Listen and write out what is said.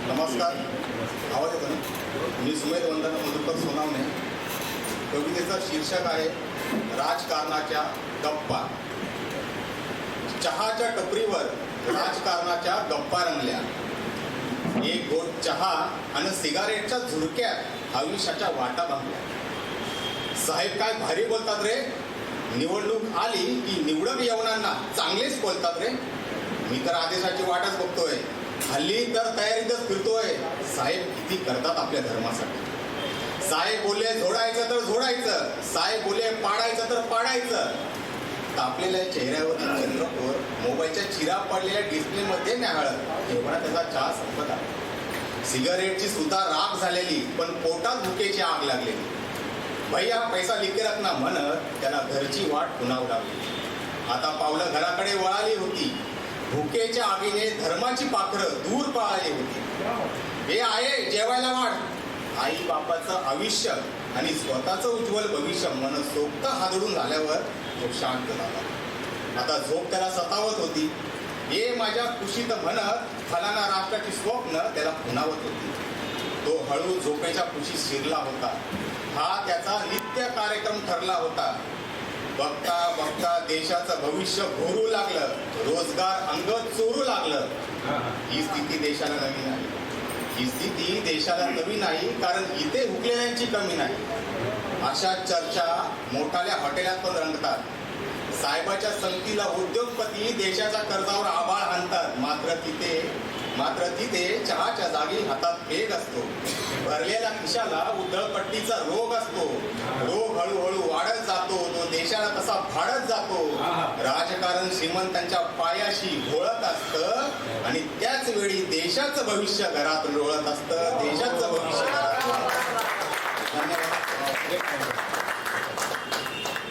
नमस्कार. आवाज येतो ना? मी सुमेध वंदना मधुकर सोनावणे. कवितेचं शीर्षक आहे राजकारणाच्या गप्पा. चहाच्या टपरीवर राजकारणाच्या गप्पा रंगल्या. एक गोट चहा आणि सिगारेटच्या झुरक्यात आयुष्याच्या वाटा बांधल्या. साहेब काय भारी बोलतात रे. निवडणूक आली की निवडक यवनांना चांगलेच बोलतात रे. मी तर आदेशाची वाटच बघतोय. हल्ली तर तयारीतच फिरतोय. साहेब किती करतात आपल्या धर्मासाठी. साहेब बोलले झोडायचं तर झोडायचं, साहेब बोलले पाडायचं तर पाडायचं. तापलेल्या चेहऱ्यावरची चंद्रकोर मोबाईलच्या चिरा पडलेल्या डिस्प्लेमध्ये न्याहाळत एवढा त्याचा चहा संपत आहे. सिगारेटची सुद्धा राख झालेली, पण पोटात भुकेची आग लागलेली. भैया पैसा लिखे रखना म्हणत त्याला घरची वाट पुनावू लागली. आता पावलं घराकडे वळाली होती. भुकेच्या आगीने धर्माची पाखरं दूर पळाली होती. हे आहे जेवायला वाढ. आई बापाचं आयुष्य आणि स्वतःचं उज्ज्वल भविष्य मनसोक्त हादडून झाल्यावर तो शांत झाला. आता झोप त्याला सतावत होती. हे माझ्या कुशीत म्हणत फलाना राष्ट्राची स्वप्न त्याला खुणावत होती. तो हळू झोपेच्या कुशीत शिरला होता. हा त्याचा नित्य कार्यक्रम ठरला होता. बघता बघता देशाचं भविष्य घोरू लागलं. रोजगार अंगत चोरू लागलं. ही स्थिती देशाला नवीन आहे. ही स्थिती देशाला नवीन नाही, कारण इथे हुकलेल्यांची कमी नाही. अशा चर्चा मोठाल्या हॉटेलात पण रंगतात. साहेबाच्या संगतीला उद्योगपती देशाच्या कर्जावर आभाळ आणतात. मात्र तिथे चहाच्या जागी हातात पेग असतो. भरलेल्या खिशाला उधळपट्टीचा रोग असतो. रोग हळूहळू वाढत जातो. तो देशाला तसा फाडत जातो. राजकारण श्रीमंतांच्या पायाशी घोळत असतं आणि त्याच वेळी देशाचं भविष्य घरात लोळत असतं. देशाचं भविष्य घरात. धन्यवाद.